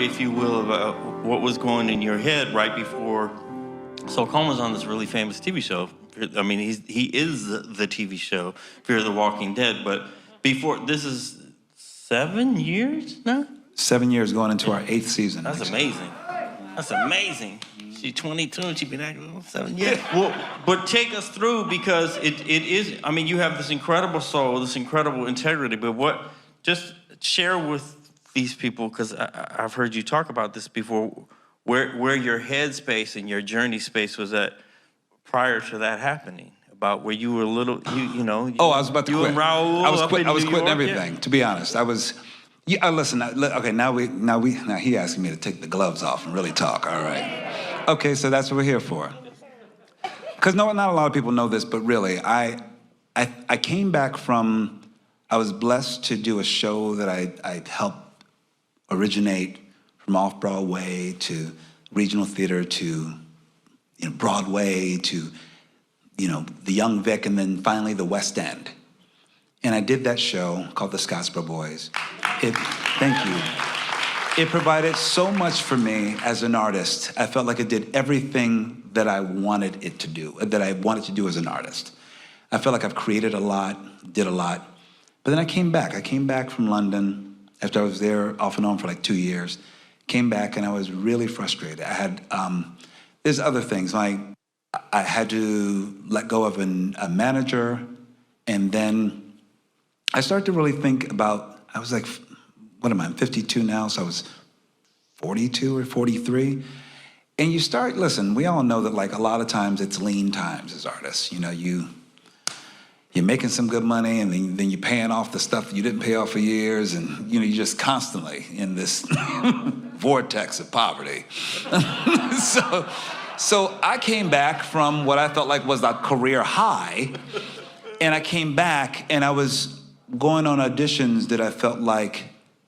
if you will, about what was going in your head right before. So Colman's on this really famous TV show. I mean, he is the TV show, Fear the Walking Dead. But before, this is 7 years now? 7 years going into our 8th season. That's amazing. That's amazing. She's 22 and she's been acting 7 years. Well, but take us through, because it is, I mean, you have this incredible soul, this incredible integrity, but just share with these people, because I've heard you talk about this before, where your headspace and your journey space was at prior to that happening, about where you were a little, you know. I was about to quit. And Raul I was quitting everything, to be honest. I was, listen, okay, now he asking me to take the gloves off and really talk, all right. Okay, so that's what we're here for. Because not a lot of people know this, but really, I came back from, I was blessed to do a show that I helped originate, from off-Broadway to regional theater to Broadway to the Young Vic, and then finally the West End. And I did that show called The Scottsboro Boys. Thank you. It provided so much for me as an artist. I felt like it did everything that I wanted it to do, that I wanted to do as an artist. I felt like I've created a lot, did a lot. But then I came back. I came back from London after I was there off and on for like 2 years. Came back and I was really frustrated. I had, there's other things. Like, I had to let go of a manager, and then I started to really think about, I was like, what am I, I'm 52 now, so I was 42 or 43. And you start, listen, we all know that like a lot of times it's lean times as artists. You're making some good money, and then you're paying off the stuff that you didn't pay off for years, and you're just constantly in this vortex of poverty. So I came back from what I felt like was a career high, and I came back and I was going on auditions that I felt like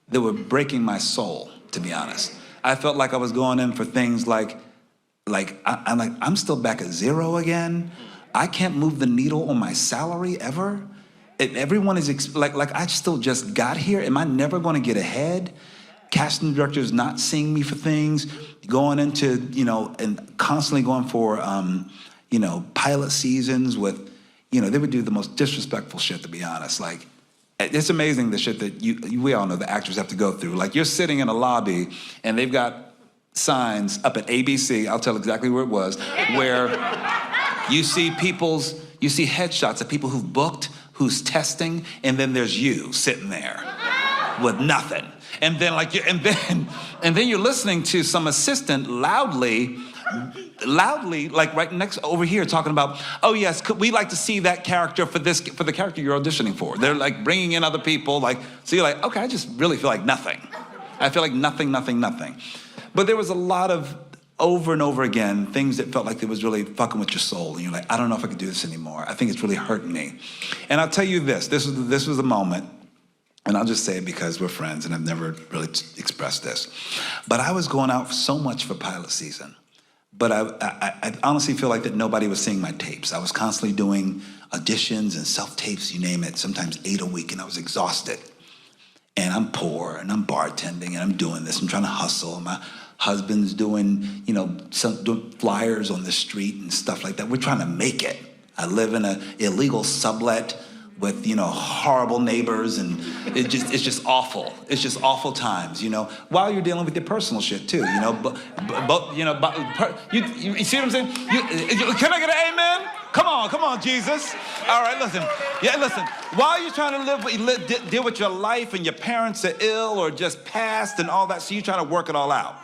they were breaking my soul, to be honest. I felt like I was going in for things like I'm still back at zero again. I can't move the needle on my salary ever. Everyone is like I still just got here. Am I never going to get ahead? Casting directors not seeing me for things, going into, and constantly going for, pilot seasons with, they would do the most disrespectful shit, to be honest. Like, it's amazing the shit that we all know the actors have to go through. Like, you're sitting in a lobby and they've got signs up at ABC, I'll tell exactly where it was, where you see headshots of people who've booked, who's testing, and then there's you sitting there with nothing. And then and then you're listening to some assistant loudly, like right next over here, talking about, oh yes, we like to see that character for the character you're auditioning for. They're like bringing in other people, so you're like, okay, I just really feel like nothing. I feel like nothing. But there was a lot of over and over again things that felt like it was really fucking with your soul, and you're like, I don't know if I can do this anymore. I think it's really hurting me. And I'll tell you this was a moment. And I'll just say it because we're friends and I've never really expressed this. But I was going out so much for pilot season. But I honestly feel like that nobody was seeing my tapes. I was constantly doing auditions and self-tapes, you name it, sometimes 8 a week, and I was exhausted. And I'm poor, and I'm bartending, and I'm doing this. I'm trying to hustle. My husband's doing, doing flyers on the street and stuff like that. We're trying to make it. I live in an illegal sublet with horrible neighbors, and it's just awful. It's just awful times, while you're dealing with your personal shit too, but you see what I'm saying? Can I get an amen? Come on, Jesus. All right, listen. While you're trying to deal with your life, and your parents are ill or just passed and all that, so you're trying to work it all out.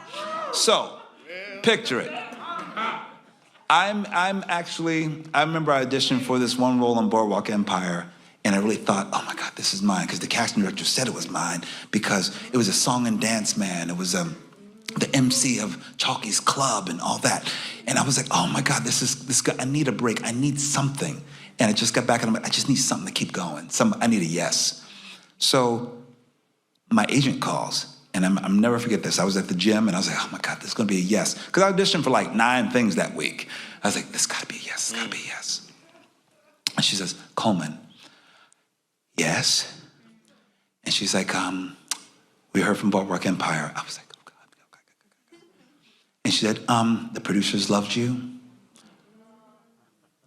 So, picture it. I remember I auditioned for this one role on Boardwalk Empire, and I really thought, oh my God, this is mine, because the casting director said it was mine, because it was a song and dance man. It was the MC of Chalky's Club and all that. And I was like, oh my God, this guy, I need a break. I need something. And I just got back and I'm like, I just need something to keep going. I need a yes. So my agent calls, and I'm never forget this. I was at the gym and I was like, oh my God, this is gonna be a yes. Because I auditioned for like 9 things that week. I was like, this gotta be a yes, it's gotta be a yes. And she says, Colman, yes? And she's like, we heard from Boardwalk Empire. I was like, oh God. And she said, the producers loved you.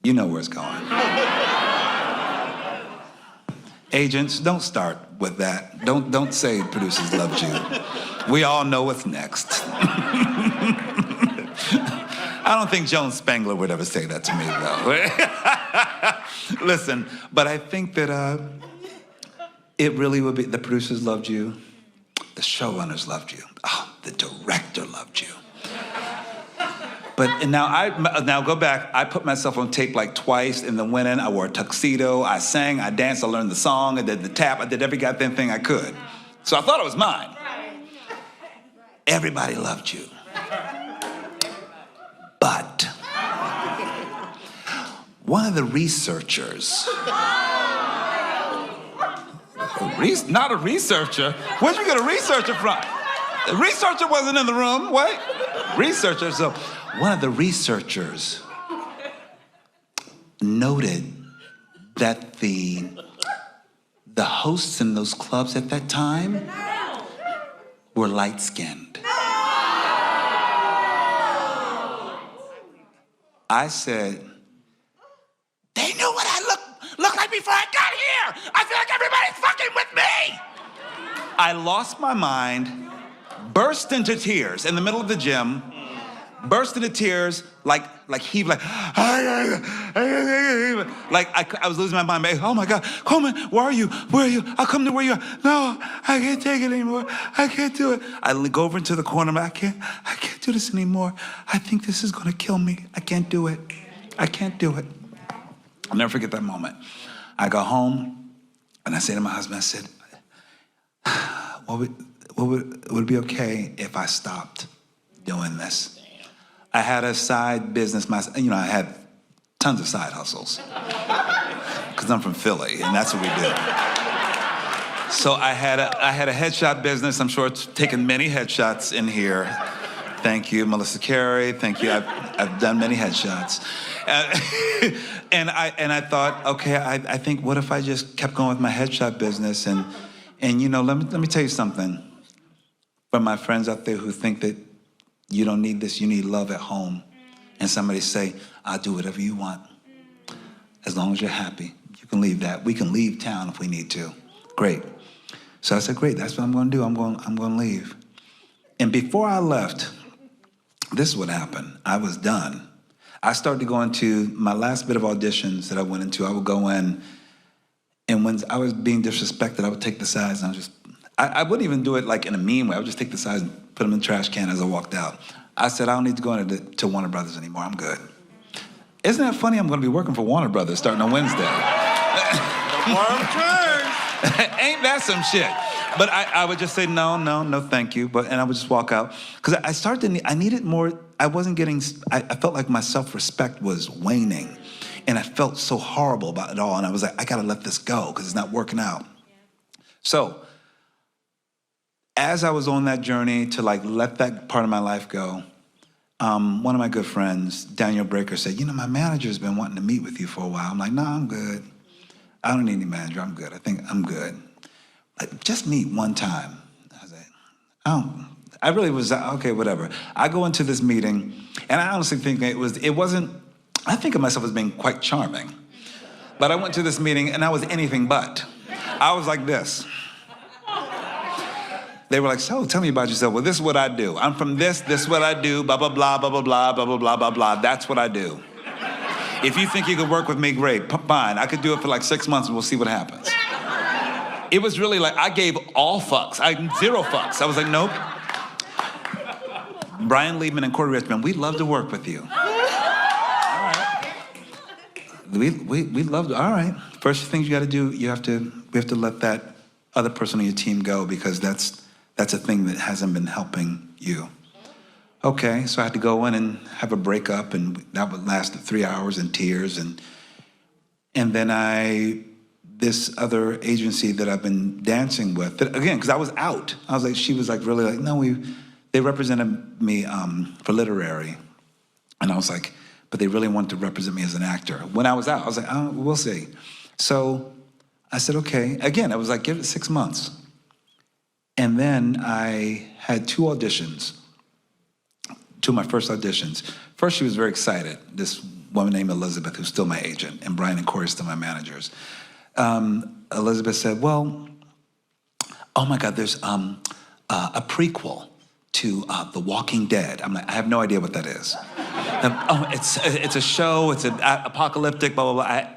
You know where it's going. Agents, don't start with that. Don't say producers loved you. We all know what's next. I don't think Joan Spangler would ever say that to me, though. Listen, but I think that it really would be, the producers loved you, the showrunners loved you, the director loved you. But and now go back. I put myself on tape like twice in the winning. I wore a tuxedo. I sang. I danced. I learned the song. I did the tap. I did every goddamn thing I could. So I thought it was mine. Everybody loved you. But one of the researchers, not a researcher. Where'd you get a researcher from? The researcher wasn't in the room. Wait, researcher. So one of the researchers noted that the hosts in those clubs at that time were light-skinned. I said, they knew what I looked like before I got here. I feel like everybody's fucking with me. I lost my mind, burst into tears in the middle of the gym, burst into tears, like heaved, like I was losing my mind. Oh my God, Colman, where are you? Where are you? I'll come to where you are. No, I can't take it anymore. I can't do it. I go over into the corner. I can't do this anymore. I think this is gonna kill me. I can't do it. I can't do it. I'll never forget that moment. I got home and I said to my husband, I said, would it be okay if I stopped doing this? I had a side business, I had tons of side hustles because I'm from Philly and that's what we do. So I had a headshot business. I'm sure it's taken many headshots in here. Thank you, Melissa Carey. Thank you. I've done many headshots. And I thought, okay, I think, what if I just kept going with my headshot business? And let me tell you something. For my friends out there who think that you don't need this, you need love at home. And somebody say, I'll do whatever you want. As long as you're happy, you can leave that. We can leave town if we need to. Great. So I said, great, that's what I'm gonna do. I'm going to leave. And before I left, this is what happened. I was done. I started to go into my last bit of auditions that I went into. I would go in, and when I was being disrespected, I would take the sides and I wouldn't even do it like in a mean way. I would just take the sides and put them in the trash can as I walked out. I said, I don't need to go into Warner Brothers anymore. I'm good. Isn't that funny? I'm going to be working for Warner Brothers starting on Wednesday. The worm turns. Ain't that some shit? But I would just say, no, thank you. And I would just walk out. Because I needed more. I felt like my self-respect was waning. And I felt so horrible about it all. And I was like, I got to let this go because it's not working out. So as I was on that journey to let that part of my life go, one of my good friends, Daniel Breaker, said, my manager's been wanting to meet with you for a while. I'm like, no, I'm good. I don't need any manager. I'm good. I think I'm good. Just meet one time. I was like, I really was, okay, whatever. I go into this meeting, and I honestly think it wasn't, I think of myself as being quite charming. But I went to this meeting, and I was anything but. I was like this. They were like, so tell me about yourself. Well, this is what I do. I'm from this is what I do, blah, blah, blah, blah, blah, blah, blah, blah, blah, blah, blah. That's what I do. If you think you could work with me, great, fine. I could do it for 6 months and we'll see what happens. It was really I gave all fucks. Zero fucks. I was like, nope. Brian Liebman and Corey Richmond, we'd love to work with you. All right. We'd love to, all right. First thing you gotta do, we have to let that other person on your team go because that's a thing that hasn't been helping you. Okay, so I had to go in and have a breakup, and that would last 3 hours in tears, and then this other agency that I've been dancing with, again, because I was out. I was like, she was really no, they represented me for literary, and I was like, but they really wanted to represent me as an actor. When I was out, I was like, oh, we'll see. So I said, okay. Again, I was like, give it 6 months. And then I had 2 auditions. two of my first auditions. First, she was very excited. This woman named Elizabeth, who's still my agent, and Brian and Corey are still my managers. Elizabeth said, well, oh my God, there's a prequel to The Walking Dead. I'm like, I have no idea what that is. Oh, it's a show, it's an apocalyptic, blah, blah, blah.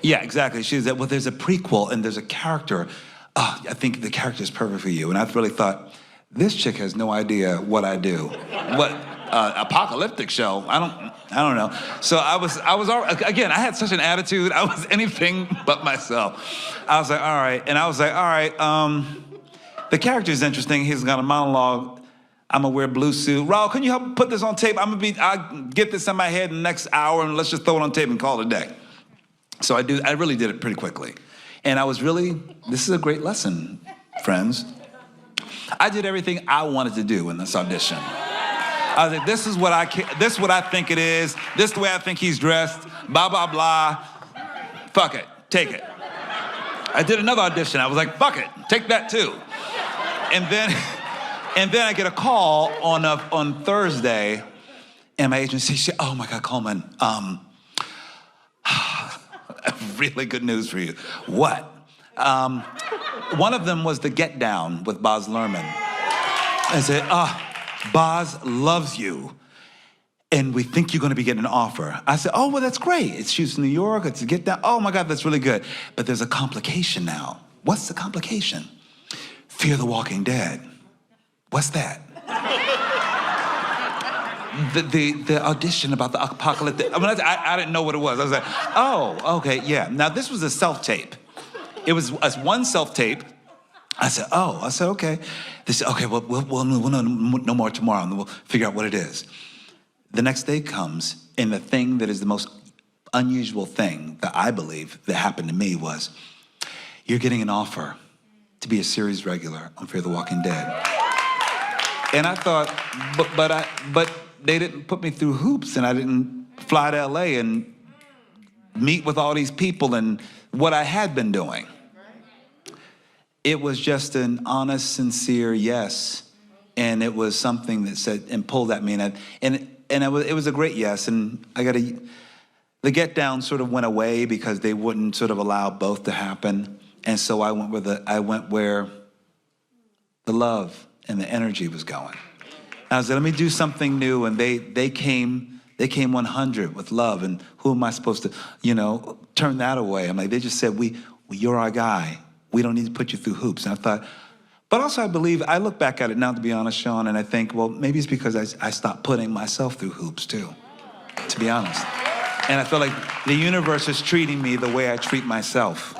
Yeah, exactly. She said, well, there's a prequel and there's a character. Oh, I think the character is perfect for you. And I really thought, this chick has no idea what I do. What, apocalyptic show? I don't know. So I was again, I had such an attitude. I was anything but myself. I was like, all right. And I was like, all right, the character is interesting. He's got a monologue. I'm gonna wear a blue suit. Raul, can you help put this on tape? I'll get this in my head in the next hour and let's just throw it on tape and call it a day. So I really did it pretty quickly. And this is a great lesson, friends. I did everything I wanted to do in this audition. I was like, this is what I think it is. This is the way I think he's dressed. Blah, blah, blah. Fuck it, take it. I did another audition. I was like, fuck it, take that too. And then I get a call on Thursday, and my agency said, oh my God, Colman, really good news for you. What? One of them was the Get Down with Baz Luhrmann. I said, Baz loves you, and we think you're gonna be getting an offer. I said, oh, well, that's great. It shoots in New York, it's a Get Down. Oh my God, that's really good. But there's a complication now. What's the complication? Fear the Walking Dead. What's that? The audition about the apocalypse. I didn't know what it was. I was like, oh, okay, yeah. Now this was a self-tape. It was one self-tape. I said, okay. They said, okay, well, we'll know no more tomorrow, and we'll figure out what it is. The next day comes, and the thing that is the most unusual thing that I believe that happened to me was, you're getting an offer to be a series regular on Fear the Walking Dead. And I thought, but they didn't put me through hoops, and I didn't fly to LA and meet with all these people and what I had been doing. It was just an honest, sincere yes, and it was something that said and pulled at me, and it was a great yes. And the Get Down sort of went away because they wouldn't sort of allow both to happen, and so I went where the love and the energy was going. I said, let me do something new, and they came 100 with love, and who am I supposed to, turn that away? I'm like, they just said, you're our guy. We don't need to put you through hoops. And I thought, but also I look back at it now, to be honest, Sean, and I think, well, maybe it's because I stopped putting myself through hoops too, to be honest. And I feel like the universe is treating me the way I treat myself,